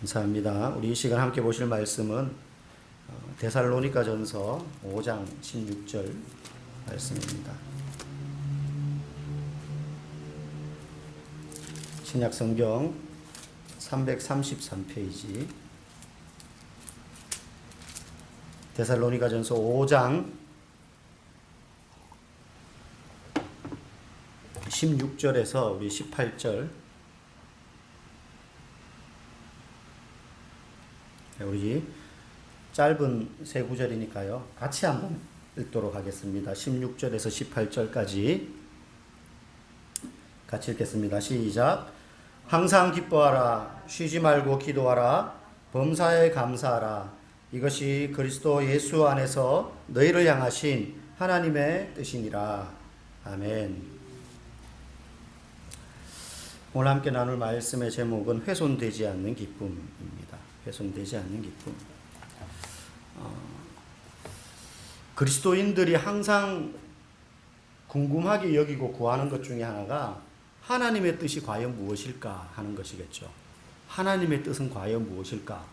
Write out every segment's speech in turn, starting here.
감사합니다. 우리 이 시간 함께 보실 말씀은 데살로니가전서 5장 16절 말씀입니다. 신약 성경 333페이지 데살로니가전서 5장 16절에서 우리 18절 우리 짧은 세 구절이니까요. 같이 한번 읽도록 하겠습니다. 16절에서 18절까지 같이 읽겠습니다. 시작. 항상 기뻐하라. 쉬지 말고 기도하라. 범사에 감사하라. 이것이 그리스도 예수 안에서 너희를 향하신 하나님의 뜻이니라. 아멘. 오늘 함께 나눌 말씀의 제목은 훼손되지 않는 기쁨입니다. 훼손되지 않는 기쁨. 그리스도인들이 항상 궁금하게 여기고 구하는 것 중에 하나가 하나님의 뜻이 과연 무엇일까 하는 것이겠죠. 하나님의 뜻은 과연 무엇일까?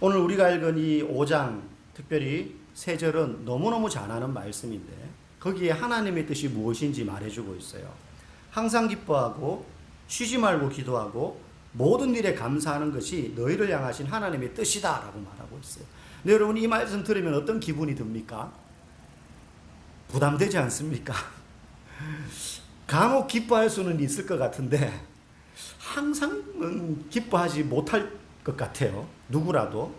오늘 우리가 읽은 이 5장, 특별히 세 절은 너무너무 잘 아는 말씀인데 거기에 하나님의 뜻이 무엇인지 말해주고 있어요. 항상 기뻐하고 쉬지 말고 기도하고 모든 일에 감사하는 것이 너희를 향하신 하나님의 뜻이다 라고 말하고 있어요. 근데 여러분 이 말씀 들으면 어떤 기분이 듭니까? 부담되지 않습니까? 간혹 기뻐할 수는 있을 것 같은데 항상은 기뻐하지 못할 것 같아요. 누구라도.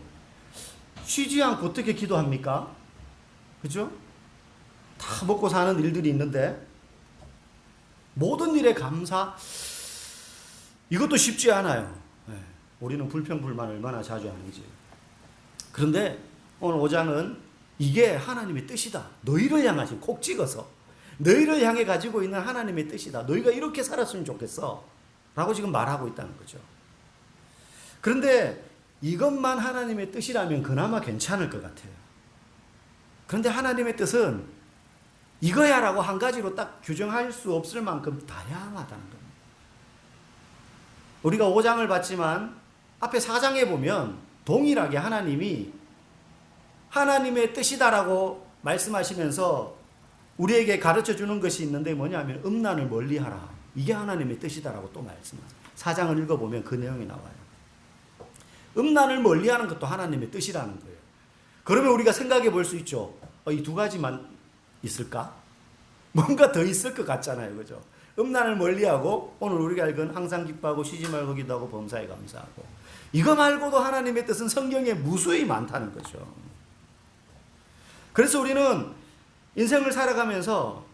쉬지 않고 어떻게 기도합니까? 그죠? 다 먹고 사는 일들이 있는데 모든 일에 감사, 이것도 쉽지 않아요. 네. 우리는 불평불만 얼마나 자주 하는지. 그런데 오늘 5장은 이게 하나님의 뜻이다. 너희를 향하신, 콕 찍어서 너희를 향해 가지고 있는 하나님의 뜻이다. 너희가 이렇게 살았으면 좋겠어 라고 지금 말하고 있다는 거죠. 그런데 이것만 하나님의 뜻이라면 그나마 괜찮을 것 같아요. 그런데 하나님의 뜻은 이거야 라고 한 가지로 딱 규정할 수 없을 만큼 다양하다는 겁니다. 우리가 5장을 봤지만 앞에 4장에 보면 동일하게 하나님이 하나님의 뜻이다라고 말씀하시면서 우리에게 가르쳐 주는 것이 있는데 뭐냐면 음란을 멀리하라. 이게 하나님의 뜻이다라고 또 말씀하세요. 4장을 읽어보면 그 내용이 나와요. 음란을 멀리하는 것도 하나님의 뜻이라는 거예요. 그러면 우리가 생각해 볼 수 있죠. 이 두 가지만 있을까? 뭔가 더 있을 것 같잖아요. 그죠? 음란을 멀리하고 오늘 우리가 읽은 항상 기뻐하고 쉬지 말고 기도하고 범사에 감사하고 이거 말고도 하나님의 뜻은 성경에 무수히 많다는 거죠. 그래서 우리는 인생을 살아가면서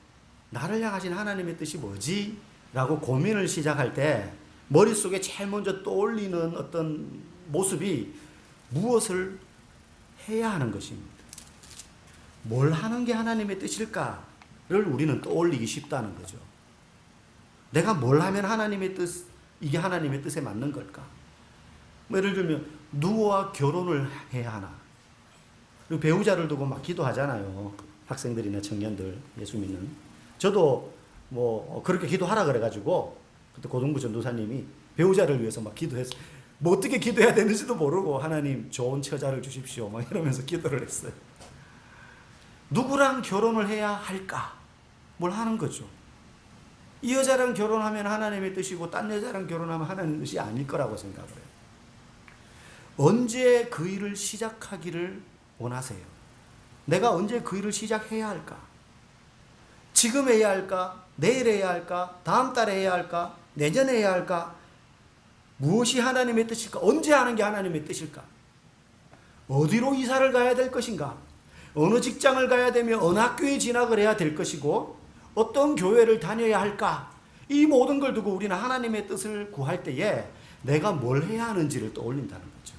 나를 향하신 하나님의 뜻이 뭐지? 라고 고민을 시작할 때 머릿속에 제일 먼저 떠올리는 어떤 모습이 무엇을 해야 하는 것입니다. 뭘 하는 게 하나님의 뜻일까를 우리는 떠올리기 쉽다는 거죠. 내가 뭘 하면 하나님의 뜻, 이게 하나님의 뜻에 맞는 걸까? 뭐 예를 들면 누구와 결혼을 해야 하나? 그리고 배우자를 두고 막 기도하잖아요. 학생들이나 청년들, 예수 믿는. 저도 뭐 그렇게 기도하라 그래가지고 그때 고등부 전도사님이 배우자를 위해서 막 기도했어요. 뭐 어떻게 기도해야 되는지도 모르고 하나님 좋은 처자를 주십시오 막 이러면서 기도를 했어요. 누구랑 결혼을 해야 할까? 뭘 하는 거죠. 이 여자랑 결혼하면 하나님의 뜻이고 딴 여자랑 결혼하면 하나님의 뜻이 아닐 거라고 생각을 해요. 언제 그 일을 시작하기를 원하세요? 내가 언제 그 일을 시작해야 할까? 지금 해야 할까? 내일 해야 할까? 다음 달에 해야 할까? 내년에 해야 할까? 무엇이 하나님의 뜻일까? 언제 하는 게 하나님의 뜻일까? 어디로 이사를 가야 될 것인가? 어느 직장을 가야 되며 어느 학교에 진학을 해야 될 것이고 어떤 교회를 다녀야 할까? 이 모든 걸 두고 우리는 하나님의 뜻을 구할 때에 내가 뭘 해야 하는지를 떠올린다는 거죠.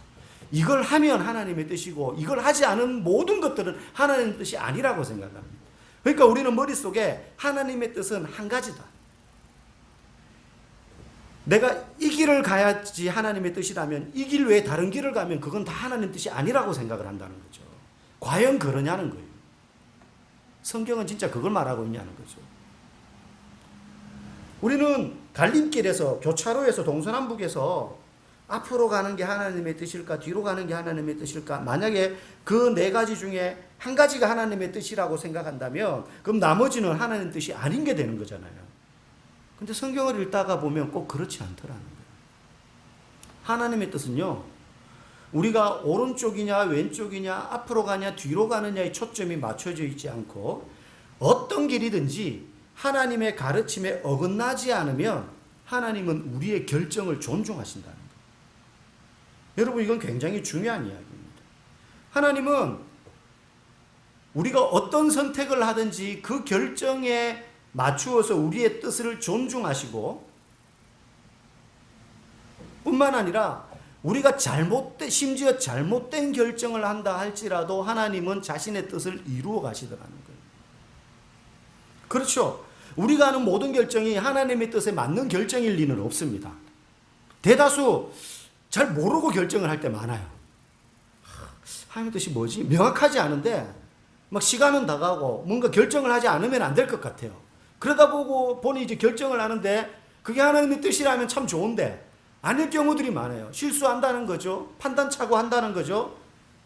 이걸 하면 하나님의 뜻이고 이걸 하지 않은 모든 것들은 하나님의 뜻이 아니라고 생각합니다. 그러니까 우리는 머릿속에 하나님의 뜻은 한 가지다. 내가 이 길을 가야지 하나님의 뜻이라면 이 길 외에 다른 길을 가면 그건 다 하나님의 뜻이 아니라고 생각을 한다는 거죠. 과연 그러냐는 거예요. 성경은 진짜 그걸 말하고 있냐는 거죠. 우리는 갈림길에서 교차로에서 동서남북에서 앞으로 가는 게 하나님의 뜻일까? 뒤로 가는 게 하나님의 뜻일까? 만약에 그 네 가지 중에 한 가지가 하나님의 뜻이라고 생각한다면 그럼 나머지는 하나님의 뜻이 아닌 게 되는 거잖아요. 근데 성경을 읽다가 보면 꼭 그렇지 않더라는 거예요. 하나님의 뜻은요, 우리가 오른쪽이냐 왼쪽이냐 앞으로 가냐 뒤로 가느냐의 초점이 맞춰져 있지 않고 어떤 길이든지 하나님의 가르침에 어긋나지 않으면 하나님은 우리의 결정을 존중하신다는 거예요. 여러분, 이건 굉장히 중요한 이야기입니다. 하나님은 우리가 어떤 선택을 하든지 그 결정에 맞추어서 우리의 뜻을 존중하시고 뿐만 아니라 우리가 심지어 잘못된 결정을 한다 할지라도 하나님은 자신의 뜻을 이루어 가시더라는 거예요. 그렇죠. 우리가 하는 모든 결정이 하나님의 뜻에 맞는 결정일 리는 없습니다. 대다수 잘 모르고 결정을 할 때 많아요. 하나님의 뜻이 뭐지? 명확하지 않은데 막 시간은 다가고 뭔가 결정을 하지 않으면 안 될 것 같아요. 그러다 보니 이제 결정을 하는데 그게 하나님의 뜻이라면 참 좋은데 아닐 경우들이 많아요. 실수한다는 거죠. 판단착오 한다는 거죠.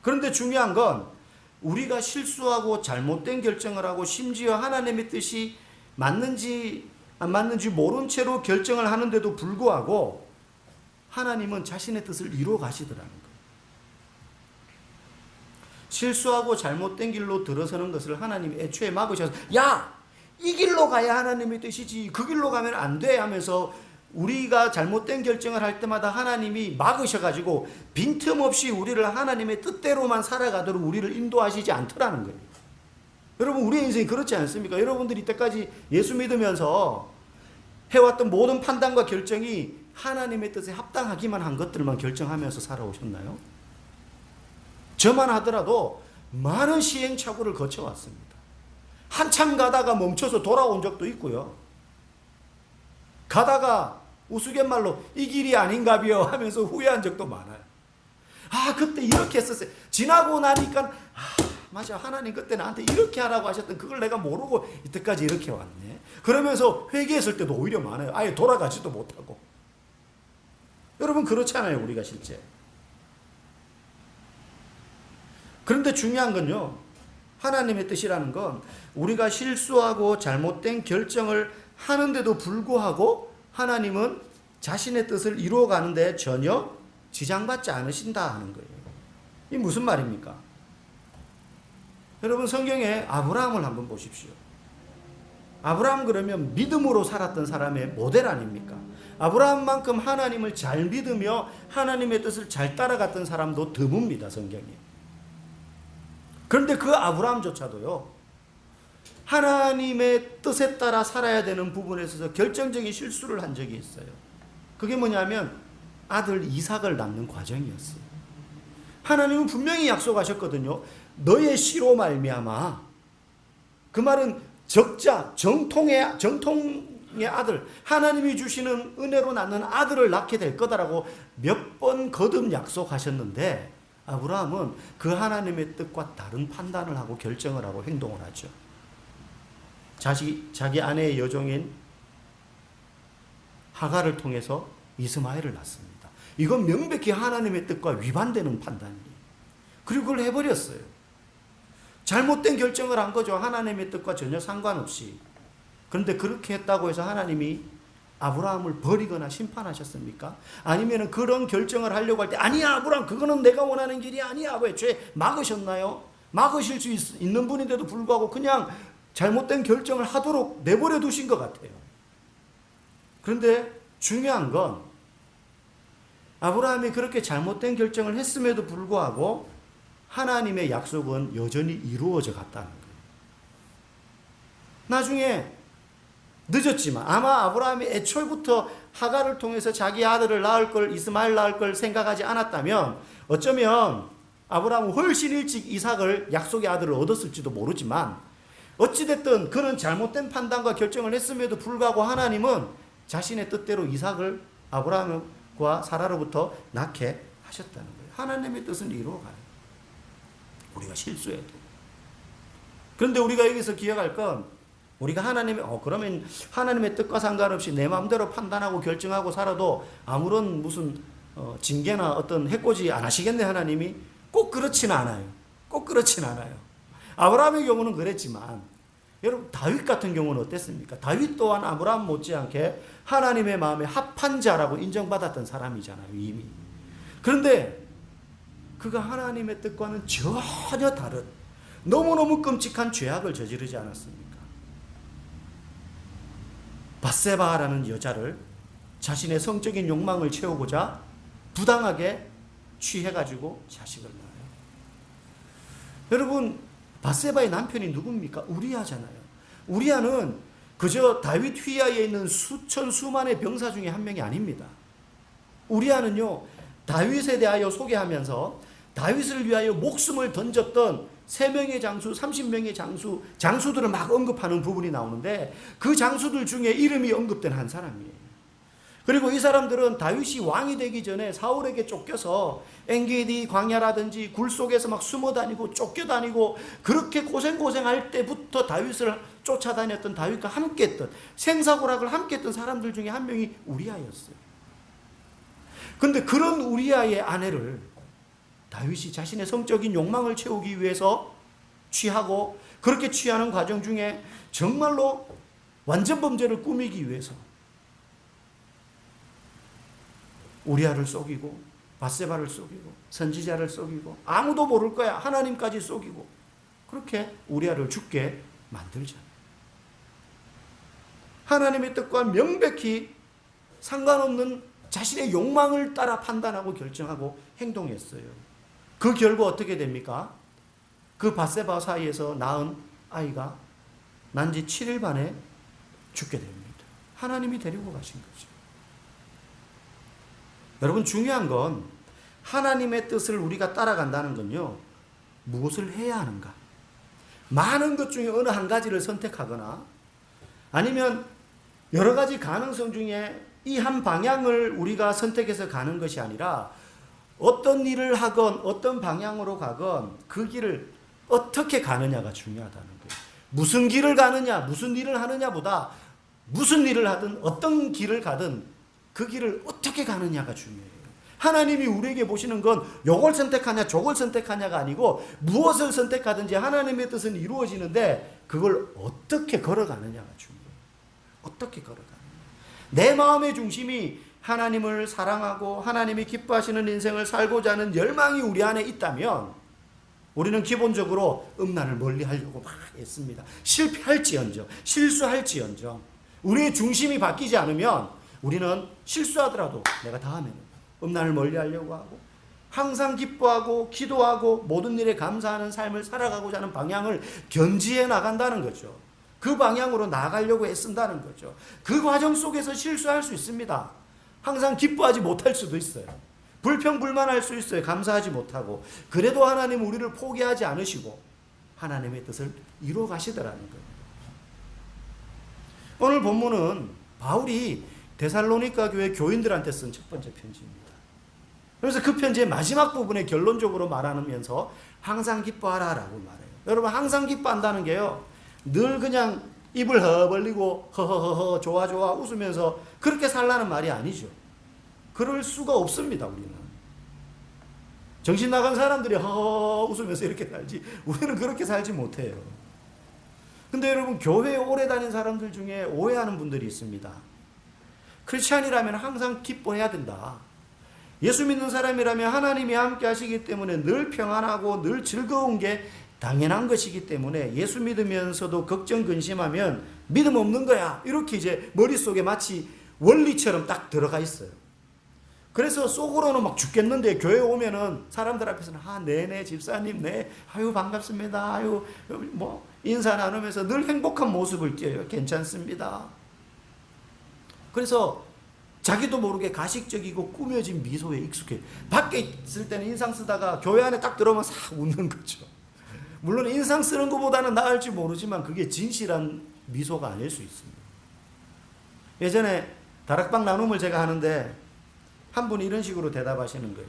그런데 중요한 건 우리가 실수하고 잘못된 결정을 하고 심지어 하나님의 뜻이 맞는지 안 맞는지 모른 채로 결정을 하는데도 불구하고 하나님은 자신의 뜻을 이루어 가시더라는 거예요. 실수하고 잘못된 길로 들어서는 것을 하나님이 애초에 막으셔서 야! 이 길로 가야 하나님의 뜻이지 그 길로 가면 안 돼 하면서 우리가 잘못된 결정을 할 때마다 하나님이 막으셔가지고 빈틈없이 우리를 하나님의 뜻대로만 살아가도록 우리를 인도하시지 않더라는 거예요. 여러분, 우리의 인생이 그렇지 않습니까? 여러분들이 이때까지 예수 믿으면서 해왔던 모든 판단과 결정이 하나님의 뜻에 합당하기만 한 것들만 결정하면서 살아오셨나요? 저만 하더라도 많은 시행착오를 거쳐왔습니다. 한참 가다가 멈춰서 돌아온 적도 있고요. 가다가 우스갯말로 이 길이 아닌가비요 하면서 후회한 적도 많아요. 아, 그때 이렇게 했었어요. 지나고 나니까 맞아, 하나님 그때 나한테 이렇게 하라고 하셨던 그걸 내가 모르고 이때까지 이렇게 왔네. 그러면서 회개했을 때도 오히려 많아요. 아예 돌아가지도 못하고. 여러분, 그렇잖아요, 우리가 실제. 그런데 중요한 건요, 하나님의 뜻이라는 건 우리가 실수하고 잘못된 결정을 하는데도 불구하고 하나님은 자신의 뜻을 이루어가는데 전혀 지장받지 않으신다 하는 거예요. 이게 무슨 말입니까? 여러분, 성경에 아브라함을 한번 보십시오. 아브라함 그러면 믿음으로 살았던 사람의 모델 아닙니까? 아브라함만큼 하나님을 잘 믿으며 하나님의 뜻을 잘 따라갔던 사람도 드뭅니다, 성경에. 그런데 그 아브라함조차도요, 하나님의 뜻에 따라 살아야 되는 부분에 있어서 결정적인 실수를 한 적이 있어요. 그게 뭐냐면 아들 이삭을 낳는 과정이었어요. 하나님은 분명히 약속하셨거든요. 너의 씨로 말미암아. 그 말은 정통의 아들, 하나님이 주시는 은혜로 낳는 아들을 낳게 될 거다라고 몇 번 거듭 약속하셨는데 아브라함은 그 하나님의 뜻과 다른 판단을 하고 결정을 하고 행동을 하죠. 자기 아내의 여종인 하갈을 통해서 이스마엘을 낳습니다. 이건 명백히 하나님의 뜻과 위반되는 판단이에요. 그리고 그걸 해버렸어요. 잘못된 결정을 한 거죠. 하나님의 뜻과 전혀 상관없이. 그런데 그렇게 했다고 해서 하나님이 아브라함을 버리거나 심판하셨습니까? 아니면 그런 결정을 하려고 할 때 아니야 아브라함 그거는 내가 원하는 길이 아니야 왜 죄 막으셨나요? 막으실 수 있는 분인데도 불구하고 그냥 잘못된 결정을 하도록 내버려 두신 것 같아요. 그런데 중요한 건 아브라함이 그렇게 잘못된 결정을 했음에도 불구하고 하나님의 약속은 여전히 이루어져 갔다는 거예요. 나중에 늦었지만 아마 아브라함이 애초부터 하갈을 통해서 자기 아들을 낳을 걸, 이스마엘 낳을 걸 생각하지 않았다면 어쩌면 아브라함은 훨씬 일찍 이삭을 약속의 아들을 얻었을지도 모르지만 어찌됐든 그는 잘못된 판단과 결정을 했음에도 불구하고 하나님은 자신의 뜻대로 이삭을 아브라함과 사라로부터 낳게 하셨다는 거예요. 하나님의 뜻은 이루어가요. 우리가 실수해도. 그런데 우리가 여기서 기억할 건 우리가 그러면 하나님의 뜻과 상관없이 내 마음대로 판단하고 결정하고 살아도 아무런 무슨 징계나 어떤 해코지 안 하시겠네 하나님이? 꼭 그렇지는 않아요. 꼭 그렇진 않아요. 아브라함의 경우는 그랬지만 여러분 다윗 같은 경우는 어땠습니까? 다윗 또한 아브라함 못지않게 하나님의 마음에 합한 자라고 인정받았던 사람이잖아요, 이미. 그런데 그가 하나님의 뜻과는 전혀 다른 너무너무 끔찍한 죄악을 저지르지 않았습니까? 밧세바라는 여자를 자신의 성적인 욕망을 채우고자 부당하게 취해가지고 자식을 낳아요. 여러분, 밧세바의 남편이 누굽니까? 우리아잖아요. 우리아는 그저 다윗 휘하에 있는 수천 수만의 병사 중에 한 명이 아닙니다. 우리아는요, 다윗에 대하여 소개하면서 다윗을 위하여 목숨을 던졌던 3명의 장수, 30명의 장수들을 막 언급하는 부분이 나오는데 그 장수들 중에 이름이 언급된 한 사람이에요. 그리고 이 사람들은 다윗이 왕이 되기 전에 사울에게 쫓겨서 엔게디 광야라든지 굴 속에서 막 숨어 다니고 쫓겨다니고 그렇게 고생할 때부터 다윗을 쫓아다녔던 다윗과 함께했던 생사고락을 함께했던 사람들 중에 한 명이 우리아였어요. 그런데 그런 우리아의 아내를 다윗이 자신의 성적인 욕망을 채우기 위해서 취하고 그렇게 취하는 과정 중에 정말로 완전 범죄를 꾸미기 위해서 우리아를 속이고 밧세바를 속이고 선지자를 속이고 아무도 모를 거야 하나님까지 속이고 그렇게 우리아를 죽게 만들잖아요. 하나님의 뜻과 명백히 상관없는 자신의 욕망을 따라 판단하고 결정하고 행동했어요. 그 결과 어떻게 됩니까? 그 밧세바 사이에서 낳은 아이가 난 지 7일 만에 죽게 됩니다. 하나님이 데리고 가신 거죠. 여러분 중요한 건 하나님의 뜻을 우리가 따라간다는 건요. 무엇을 해야 하는가? 많은 것 중에 어느 한 가지를 선택하거나 아니면 여러 가지 가능성 중에 이 한 방향을 우리가 선택해서 가는 것이 아니라 어떤 일을 하건 어떤 방향으로 가건 그 길을 어떻게 가느냐가 중요하다는 거예요. 무슨 길을 가느냐, 무슨 일을 하느냐보다 무슨 일을 하든 어떤 길을 가든 그 길을 어떻게 가느냐가 중요해요. 하나님이 우리에게 보시는 건 이걸 선택하냐 저걸 선택하냐가 아니고 무엇을 선택하든지 하나님의 뜻은 이루어지는데 그걸 어떻게 걸어가느냐가 중요해요. 어떻게 걸어가느냐. 내 마음의 중심이 하나님을 사랑하고 하나님이 기뻐하시는 인생을 살고자 하는 열망이 우리 안에 있다면 우리는 기본적으로 음란을 멀리 하려고 막 애씁니다. 실패할지언정 실수할지언정 우리의 중심이 바뀌지 않으면 우리는 실수하더라도 내가 다음에는 음란을 멀리 하려고 하고 항상 기뻐하고 기도하고 모든 일에 감사하는 삶을 살아가고자 하는 방향을 견지해 나간다는 거죠. 그 방향으로 나아가려고 애쓴다는 거죠. 그 과정 속에서 실수할 수 있습니다. 항상 기뻐하지 못할 수도 있어요. 불평불만할 수 있어요. 감사하지 못하고. 그래도 하나님 우리를 포기하지 않으시고 하나님의 뜻을 이루어 가시더라는 거예요. 오늘 본문은 바울이 데살로니가 교회 교인들한테 쓴 첫 번째 편지입니다. 그래서 그 편지의 마지막 부분에 결론적으로 말하면서 항상 기뻐하라라고 말해요. 여러분 항상 기뻐한다는 게요. 늘 그냥 입을 허벌리고 허허허허 좋아 웃으면서 그렇게 살라는 말이 아니죠. 그럴 수가 없습니다. 우리는. 정신 나간 사람들이 허허 웃으면서 이렇게 살지 우리는 그렇게 살지 못해요. 근데 여러분 교회에 오래 다닌 사람들 중에 오해하는 분들이 있습니다. 크리스찬이라면 항상 기뻐해야 된다. 예수 믿는 사람이라면 하나님이 함께 하시기 때문에 늘 평안하고 늘 즐거운 게 당연한 것이기 때문에 예수 믿으면서도 걱정 근심하면 믿음 없는 거야. 이렇게 이제 머릿속에 마치 원리처럼 딱 들어가 있어요. 그래서 속으로는 막 죽겠는데 교회 오면은 사람들 앞에서는 네네 집사님 네 아유 반갑습니다. 아유 뭐 인사 나누면서 늘 행복한 모습을 띄어요. 괜찮습니다. 그래서 자기도 모르게 가식적이고 꾸며진 미소에 익숙해. 밖에 있을 때는 인상 쓰다가 교회 안에 딱 들어오면 싹 웃는 거죠. 물론 인상 쓰는 것보다는 나을지 모르지만 그게 진실한 미소가 아닐 수 있습니다. 예전에 다락방 나눔을 제가 하는데 한 분이 이런 식으로 대답하시는 거예요.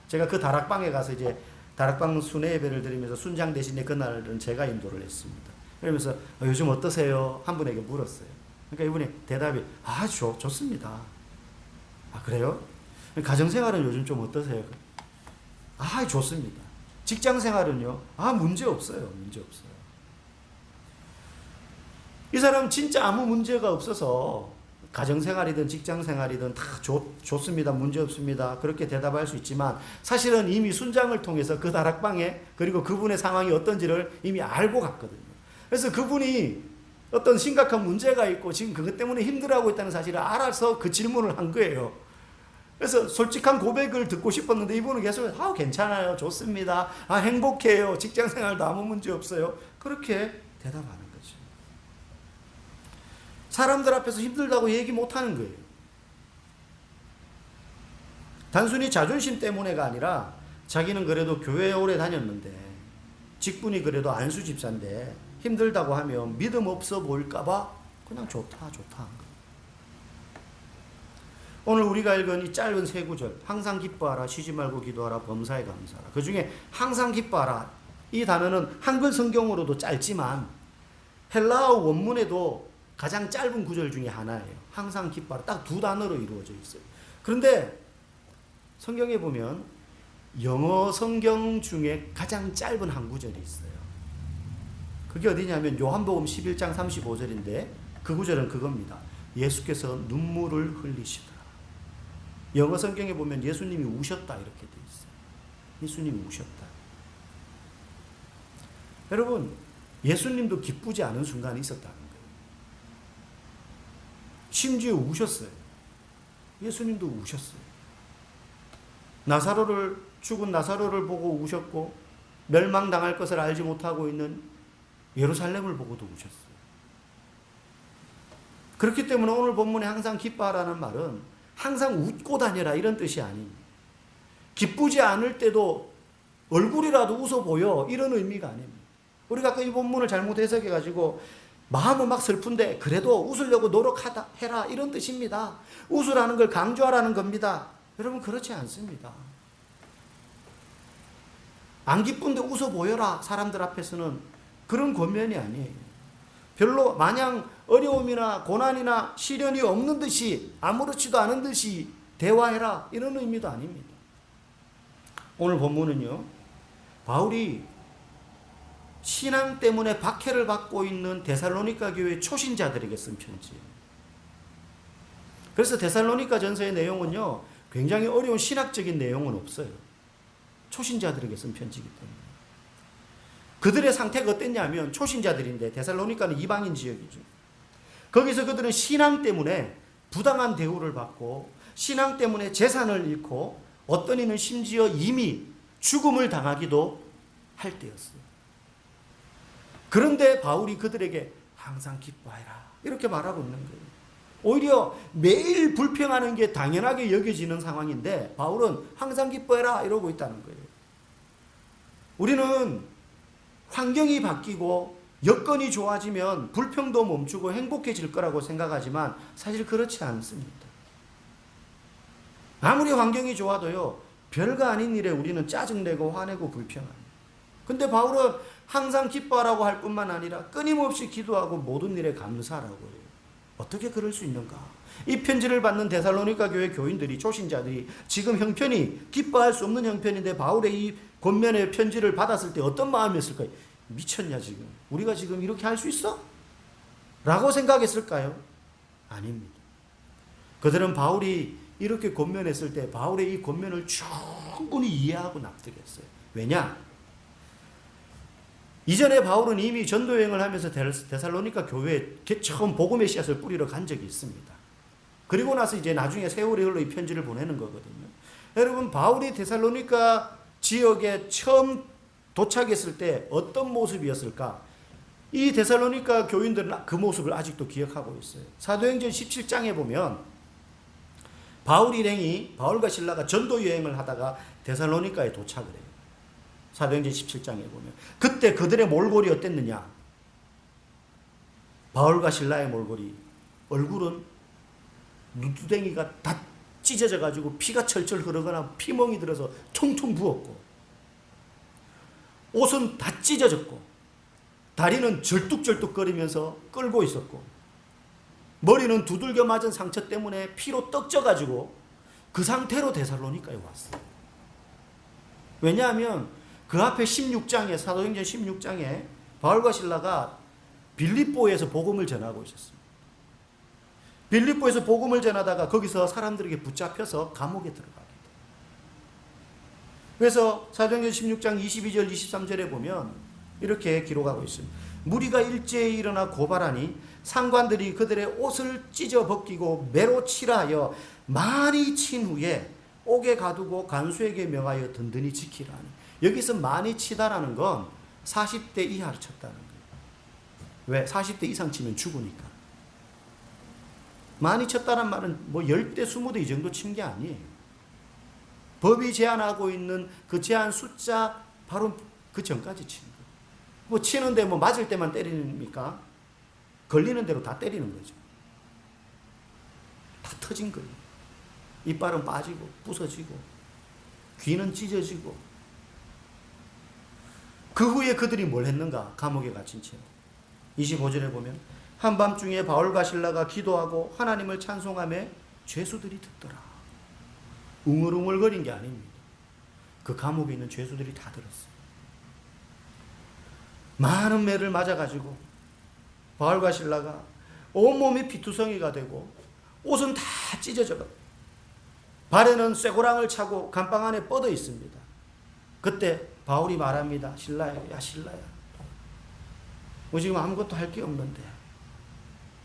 제가 그 다락방에 가서 이제 다락방 순회 예배를 드리면서 순장 대신에 그날은 제가 인도를 했습니다. 그러면서 요즘 어떠세요? 한 분에게 물었어요. 그러니까 이분이 대답이 좋습니다. 그래요? 가정생활은 요즘 좀 어떠세요? 좋습니다. 직장생활은요? 문제 없어요. 문제 없어요. 이 사람 진짜 아무 문제가 없어서 가정생활이든 직장생활이든 다 좋습니다. 문제 없습니다. 그렇게 대답할 수 있지만 사실은 이미 순장을 통해서 그 다락방에 그리고 그분의 상황이 어떤지를 이미 알고 갔거든요. 그래서 그분이 어떤 심각한 문제가 있고 지금 그것 때문에 힘들어하고 있다는 사실을 알아서 그 질문을 한 거예요. 그래서 솔직한 고백을 듣고 싶었는데 이분은 계속 괜찮아요. 좋습니다. 행복해요. 직장생활도 아무 문제 없어요. 그렇게 대답하는 거죠. 사람들 앞에서 힘들다고 얘기 못하는 거예요. 단순히 자존심 때문에가 아니라 자기는 그래도 교회에 오래 다녔는데 직분이 그래도 안수 집사인데 힘들다고 하면 믿음 없어 보일까봐 그냥 좋다 한 거예요. 오늘 우리가 읽은 이 짧은 세 구절, 항상 기뻐하라, 쉬지 말고 기도하라, 범사에 감사하라. 그 중에 항상 기뻐하라, 이 단어는 한글 성경으로도 짧지만 헬라어 원문에도 가장 짧은 구절 중에 하나예요. 항상 기뻐하라. 딱 두 단어로 이루어져 있어요. 그런데 성경에 보면 영어 성경 중에 가장 짧은 한 구절이 있어요. 그게 어디냐면 요한복음 11장 35절인데 그 구절은 그겁니다. 예수께서 눈물을 흘리시더라. 영어 성경에 보면 예수님이 우셨다 이렇게 돼 있어요. 예수님이 우셨다. 여러분, 예수님도 기쁘지 않은 순간이 있었다는 거예요. 심지어 우셨어요. 예수님도 우셨어요. 죽은 나사로를 보고 우셨고 멸망당할 것을 알지 못하고 있는 예루살렘을 보고도 우셨어요. 그렇기 때문에 오늘 본문에 항상 기뻐하라는 말은 항상 웃고 다녀라 이런 뜻이 아닙니다. 기쁘지 않을 때도 얼굴이라도 웃어 보여 이런 의미가 아닙니다. 우리가 아까 이 본문을 잘못 해석해가지고 마음은 막 슬픈데 그래도 웃으려고 노력하다 해라 이런 뜻입니다. 웃으라는 걸 강조하라는 겁니다. 여러분 그렇지 않습니다. 안 기쁜데 웃어 보여라 사람들 앞에서는 그런 권면이 아니에요. 별로 마냥 어려움이나 고난이나 시련이 없는 듯이 아무렇지도 않은 듯이 대화해라 이런 의미도 아닙니다. 오늘 본문은요, 바울이 신앙 때문에 박해를 받고 있는 데살로니가 교회 초신자들에게 쓴 편지예요. 그래서 데살로니가 전서의 내용은요 굉장히 어려운 신학적인 내용은 없어요. 초신자들에게 쓴 편지이기 때문에. 그들의 상태가 어땠냐면 초신자들인데 데살로니가는 이방인 지역이죠. 거기서 그들은 신앙 때문에 부당한 대우를 받고 신앙 때문에 재산을 잃고 어떤 이는 심지어 이미 죽음을 당하기도 할 때였어요. 그런데 바울이 그들에게 항상 기뻐해라 이렇게 말하고 있는 거예요. 오히려 매일 불평하는 게 당연하게 여겨지는 상황인데 바울은 항상 기뻐해라 이러고 있다는 거예요. 우리는 환경이 바뀌고 여건이 좋아지면 불평도 멈추고 행복해질 거라고 생각하지만 사실 그렇지 않습니다. 아무리 환경이 좋아도요 별거 아닌 일에 우리는 짜증내고 화내고 불평합니다. 근데 바울은 항상 기뻐하라고 할 뿐만 아니라 끊임없이 기도하고 모든 일에 감사하라고 해요. 어떻게 그럴 수 있는가? 이 편지를 받는 데살로니가 교회 교인들이 초신자들이 지금 형편이 기뻐할 수 없는 형편인데 바울의 이 권면의 편지를 받았을 때 어떤 마음이었을까요? 미쳤냐 지금? 우리가 지금 이렇게 할 수 있어? 라고 생각했을까요? 아닙니다. 그들은 바울이 이렇게 권면했을 때 바울의 이 권면을 충분히 이해하고 납득했어요. 왜냐? 이전에 바울은 이미 전도여행을 하면서 데살로니가 교회에 처음 복음의 씨앗을 뿌리러 간 적이 있습니다. 그리고 나서 이제 나중에 세월이 흘러 이 편지를 보내는 거거든요. 여러분 바울이 데살로니가 지역에 처음 도착했을 때 어떤 모습이었을까? 이 데살로니가 교인들은 그 모습을 아직도 기억하고 있어요. 사도행전 17장에 보면 바울 일행이 바울과 실라가 전도 여행을 하다가 데살로니가에 도착을 해요. 사도행전 17장에 보면 그때 그들의 몰골이 어땠느냐? 바울과 실라의 몰골이 얼굴은 눈두덩이가 다 찢어져 가지고 피가 철철 흐르거나 피멍이 들어서 퉁퉁 부었고 옷은 다 찢어졌고 다리는 절뚝절뚝거리면서 끌고 있었고 머리는 두들겨 맞은 상처 때문에 피로 떡져 가지고 그 상태로 데살로니가에 왔어요. 왜냐하면 그 앞에 16장에, 사도행전 16장에 바울과 실라가 빌립보에서 복음을 전하고 있었습니다. 빌립보에서 복음을 전하다가 거기서 사람들에게 붙잡혀서 감옥에 들어가게 돼요. 그래서 사도행전 16장 22절 23절에 보면 이렇게 기록하고 있습니다. 무리가 일제히 일어나 고발하니 상관들이 그들의 옷을 찢어 벗기고 매로 칠하여 많이 친 후에 옥에 가두고 간수에게 명하여 든든히 지키라니. 여기서 많이 치다라는 건 40대 이하를 쳤다는 거예요. 왜? 40대 이상 치면 죽으니까. 많이 쳤다는 말은 뭐 10대 20대 이 정도 친 게 아니에요. 법이 제한하고 있는 그 제한 숫자 바로 그 전까지 친 거예요. 뭐 치는데 뭐 맞을 때만 때리니까 걸리는 대로 다 때리는 거죠. 다 터진 거예요. 이빨은 빠지고 부서지고 귀는 찢어지고. 그 후에 그들이 뭘 했는가? 감옥에 갇힌 채 25절에 보면 한밤중에 바울과 실라가 기도하고 하나님을 찬송하며 죄수들이 듣더라. 웅얼웅얼거린 게 아닙니다. 그 감옥에 있는 죄수들이 다 들었어요. 많은 매를 맞아가지고 바울과 실라가 온몸이 피투성이가 되고 옷은 다 찢어져가 발에는 쇠고랑을 차고 감방 안에 뻗어 있습니다. 그때 바울이 말합니다. 실라야, 야 실라야, 뭐 지금 아무것도 할 게 없는데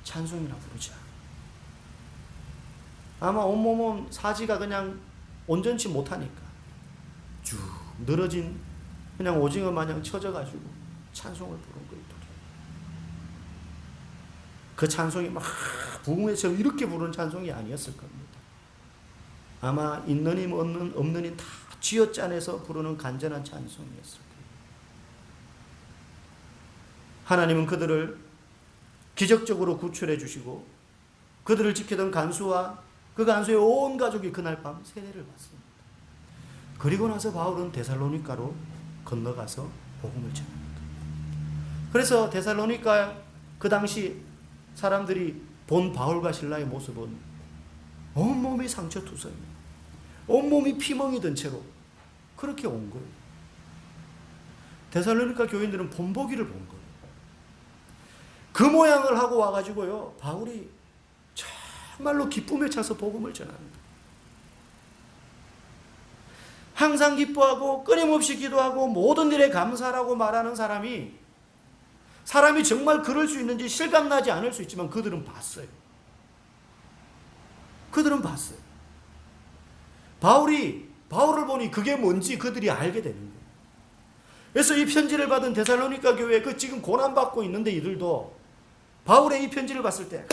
찬송이나 부르자. 아마 온몸은 사지가 그냥 온전치 못하니까 쭉 늘어진 그냥 오징어 마냥 쳐져가지고 찬송을 부른 거예요. 그 찬송이 막 부흥회에서 이렇게 부르는 찬송이 아니었을 겁니다. 아마 있는 힘 없는 힘 다 쥐어짜내서 부르는 간절한 찬송이었을 거예요. 하나님은 그들을 기적적으로 구출해 주시고 그들을 지키던 간수와 그 간수의 온 가족이 그날 밤 세례를 받습니다. 그리고 나서 바울은 데살로니가로 건너가서 복음을 전합니다. 그래서 데살로니가 그 당시 사람들이 본 바울과 실라의 모습은 온몸이 상처투성이, 온몸이 피멍이 든 채로 그렇게 온 거예요. 데살로니가 교인들은 본보기를 본 거예요. 그 모양을 하고 와가지고요, 바울이 정말로 기쁨에 차서 복음을 전합니다. 항상 기뻐하고 끊임없이 기도하고 모든 일에 감사라고 말하는 사람이 정말 그럴 수 있는지 실감나지 않을 수 있지만 그들은 봤어요. 그들은 봤어요. 바울을 보니 그게 뭔지 그들이 알게 되는 거예요. 그래서 이 편지를 받은 데살로니가 교회 그 지금 고난받고 있는데 이들도 바울의 이 편지를 봤을 때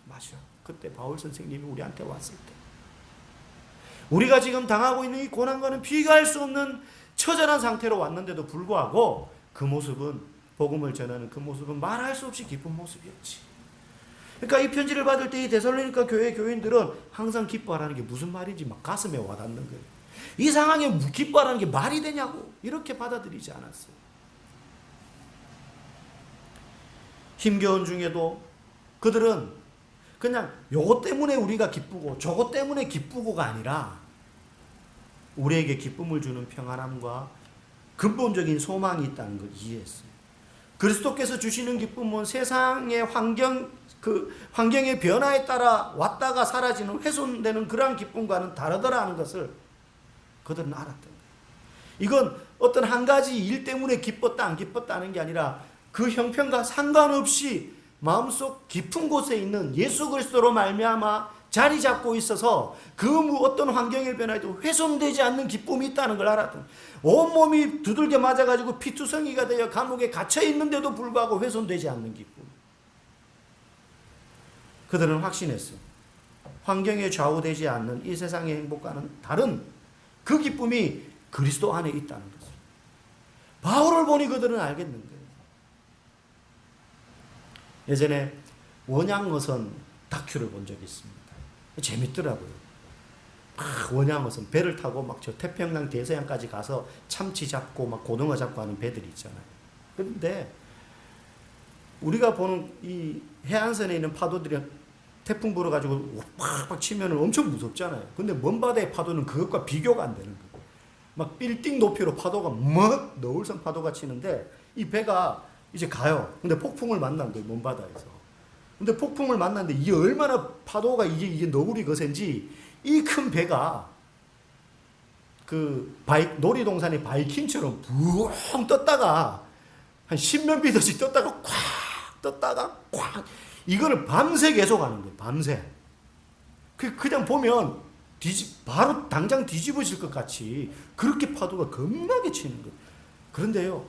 맞아. 그때 바울 선생님이 우리한테 왔을 때 우리가 지금 당하고 있는 이 고난과는 비교할 수 없는 처절한 상태로 왔는데도 불구하고 그 모습은 복음을 전하는 그 모습은 말할 수 없이 기쁜 모습이었지. 그러니까 이 편지를 받을 때 이 데살로니가 교회 교인들은 항상 기뻐하라는 게 무슨 말인지 막 가슴에 와닿는 거예요. 이 상황에 기뻐하라는 게 말이 되냐고 이렇게 받아들이지 않았어요. 힘겨운 중에도 그들은 그냥 요것 때문에 우리가 기쁘고 저것 때문에 기쁘고가 아니라 우리에게 기쁨을 주는 평안함과 근본적인 소망이 있다는 걸 이해했어요. 그리스도께서 주시는 기쁨은 세상의 환경의 변화에 따라 왔다가 사라지는 훼손되는 그러한 기쁨과는 다르더라는 것을 그들은 알았던 거예요. 이건 어떤 한 가지 일 때문에 기뻤다 안 기뻤다 하는 게 아니라 그 형편과 상관없이 마음속 깊은 곳에 있는 예수 그리스도로 말미암아 자리 잡고 있어서 그 어떤 환경의 변화에도 훼손되지 않는 기쁨이 있다는 걸 알았던, 온몸이 두들겨 맞아가지고 피투성이가 되어 감옥에 갇혀 있는데도 불구하고 훼손되지 않는 기쁨. 그들은 확신했어요. 환경에 좌우되지 않는 이 세상의 행복과는 다른 그 기쁨이 그리스도 안에 있다는 것을 바울을 보니 그들은 알겠는 거예요. 예전에 원양어선 다큐를 본 적이 있습니다. 재밌더라고요. 원양어선 배를 타고 막 저 태평양 대서양까지 가서 참치 잡고 막 고등어 잡고 하는 배들이 있잖아요. 그런데 우리가 보는 이 해안선에 있는 파도들이 태풍 불어가지고 팍팍 치면 엄청 무섭잖아요. 근데 먼 바다의 파도는 그것과 비교가 안 되는 거예요. 막 빌딩 높이로 파도가 막 너울성 파도가 치는데 이 배가 이제 가요. 근데 폭풍을 만난 거예요. 먼 바다에서. 근데 폭풍을 만났는데 이게 얼마나 파도가 이게 너울이 거센지 이 큰 배가 그 놀이동산의 바이킹처럼 부엉 떴다가 한 10몇 미터씩 떴다가 콱 떴다가 콱 이거를 밤새 계속 하는 거예요. 밤새. 그냥 보면 바로 당장 뒤집어질 것 같이 그렇게 파도가 겁나게 치는 거예요. 그런데요,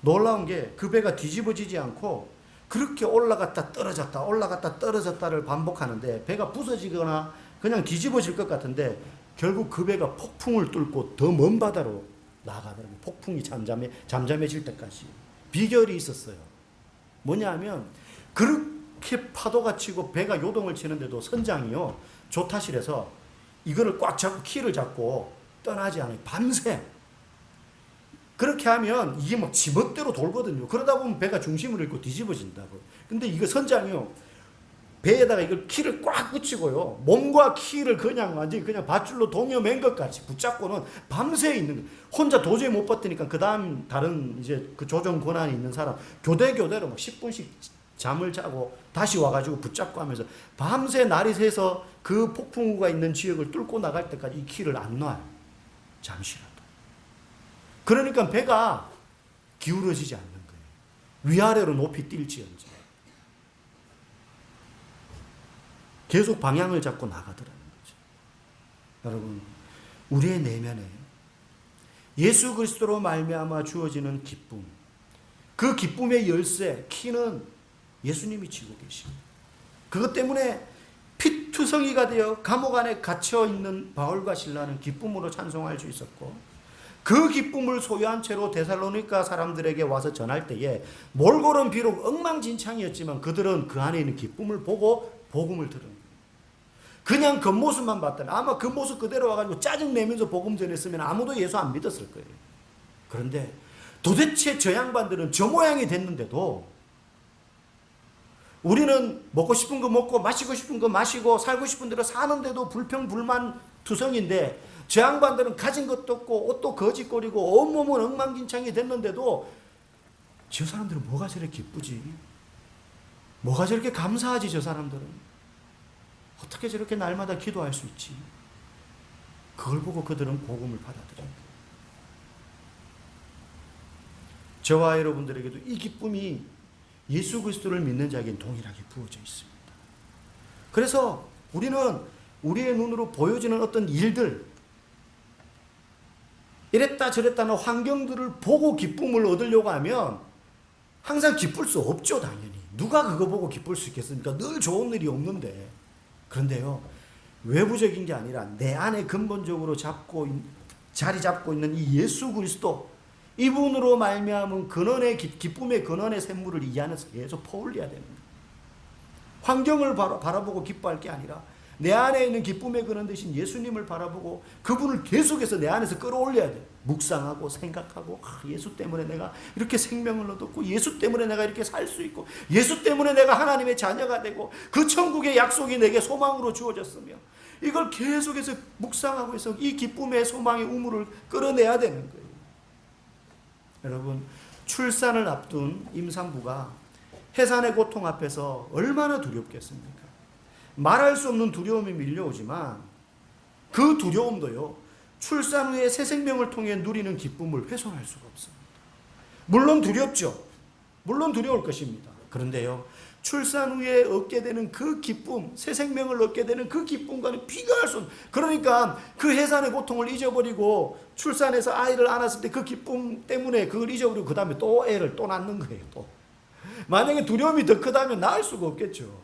놀라운 게 그 배가 뒤집어지지 않고 그렇게 올라갔다 떨어졌다 올라갔다 떨어졌다를 반복하는데 배가 부서지거나 그냥 뒤집어질 것 같은데 결국 그 배가 폭풍을 뚫고 더 먼 바다로 나가더라고요. 폭풍이 잠잠해질 때까지. 비결이 있었어요. 뭐냐 하면 그렇게 파도가 치고 배가 요동을 치는데도 선장이요, 조타실에서 이거를 꽉 잡고 키를 잡고 떠나지 않아요. 밤새. 그렇게 하면 이게 막 지멋대로 돌거든요. 그러다 보면 배가 중심을 잃고 뒤집어진다고. 근데 이거 선장이요, 배에다가 이걸 키를 꽉 붙이고요, 몸과 키를 그냥 완전히 그냥 밧줄로 동여맨 것 같이 붙잡고는 밤새 있는 거예요. 혼자 도저히 못 버티니까 그 다음 다른 이제 그 조정 권한이 있는 사람 교대로 막 10분씩 잠을 자고 다시 와가지고 붙잡고 하면서 밤새 날이 새서 그 폭풍우가 있는 지역을 뚫고 나갈 때까지 이 키를 안 놔요. 잠시라도. 그러니까 배가 기울어지지 않는 거예요. 위아래로 높이 뛸지언정. 계속 방향을 잡고 나가더라는 거죠. 여러분, 우리의 내면에 예수 그리스도로 말미암아 주어지는 기쁨, 그 기쁨의 열쇠, 키는 예수님이 쥐고 계십니다. 그것 때문에 피투성이가 되어 감옥 안에 갇혀있는 바울과 실라는 기쁨으로 찬송할 수 있었고, 그 기쁨을 소유한 채로 데살로니가 사람들에게 와서 전할 때에 몰골은 비록 엉망진창이었지만 그들은 그 안에 있는 기쁨을 보고 복음을 들은 거예요. 그냥 겉모습만 봤다면 아마 그 모습 그대로 와가지고 짜증내면서 복음 전했으면 아무도 예수 안 믿었을 거예요. 그런데 도대체 저 양반들은 저 모양이 됐는데도 우리는 먹고 싶은 거 먹고 마시고 싶은 거 마시고 살고 싶은 대로 사는데도 불평불만 투성인데, 저 양반들은 가진 것도 없고 옷도 거짓거리고 온몸은 엉망진창이 됐는데도 저 사람들은 뭐가 저렇게 기쁘지? 뭐가 저렇게 감사하지? 저 사람들은 어떻게 저렇게 날마다 기도할 수 있지? 그걸 보고 그들은 복음을 받아들여요. 저와 여러분들에게도 이 기쁨이 예수 그리스도를 믿는 자에게는 동일하게 부어져 있습니다. 그래서 우리는 우리의 눈으로 보여지는 어떤 일들, 이랬다 저랬다는 환경들을 보고 기쁨을 얻으려고 하면 항상 기쁠 수 없죠, 당연히. 누가 그거 보고 기쁠 수 있겠습니까? 늘 좋은 일이 없는데. 그런데요, 외부적인 게 아니라 내 안에 근본적으로 자리 잡고 있는 이 예수 그리스도, 이분으로 말미암은 근원의 기쁨의 근원의 샘물을 이 안에서 계속 퍼올려야 되는 거예요. 환경을 바라보고 기뻐할 게 아니라 내 안에 있는 기쁨의 근원 되신 예수님을 바라보고 그분을 계속해서 내 안에서 끌어올려야 돼요. 묵상하고 생각하고, 예수 때문에 내가 이렇게 생명을 얻었고, 예수 때문에 내가 이렇게 살 수 있고, 예수 때문에 내가 하나님의 자녀가 되고, 그 천국의 약속이 내게 소망으로 주어졌으며, 이걸 계속해서 묵상하고 해서 이 기쁨의 소망의 우물을 끌어내야 되는 거예요. 여러분, 출산을 앞둔 임산부가 해산의 고통 앞에서 얼마나 두렵겠습니까? 말할 수 없는 두려움이 밀려오지만 그 두려움도요, 출산 후에 새 생명을 통해 누리는 기쁨을 훼손할 수가 없습니다. 물론 두렵죠. 물론 두려울 것입니다. 그런데요, 출산 후에 얻게 되는 그 기쁨, 새 생명을 얻게 되는 그 기쁨과는 비교할 수 없는, 그러니까 그 해산의 고통을 잊어버리고 출산해서 아이를 안았을 때 그 기쁨 때문에 그걸 잊어버리고 그 다음에 또 애를 또 낳는 거예요. 또 만약에 두려움이 더 크다면 낳을 수가 없겠죠.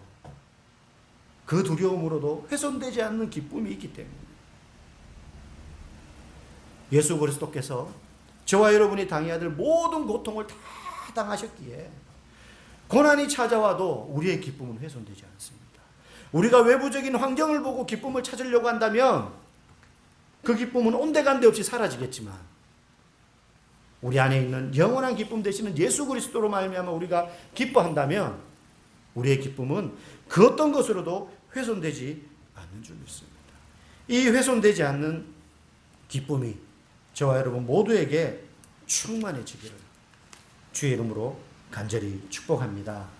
그 두려움으로도 훼손되지 않는 기쁨이 있기 때문에 예수 그리스도께서 저와 여러분이 당해야 될 모든 고통을 다 당하셨기에 고난이 찾아와도 우리의 기쁨은 훼손되지 않습니다. 우리가 외부적인 환경을 보고 기쁨을 찾으려고 한다면 그 기쁨은 온데간데 없이 사라지겠지만, 우리 안에 있는 영원한 기쁨 되시는 예수 그리스도로 말미암아 우리가 기뻐한다면 우리의 기쁨은 그 어떤 것으로도 훼손되지 않는 줄 믿습니다. 이 훼손되지 않는 기쁨이 저와 여러분 모두에게 충만해지기를 주의 이름으로 간절히 축복합니다.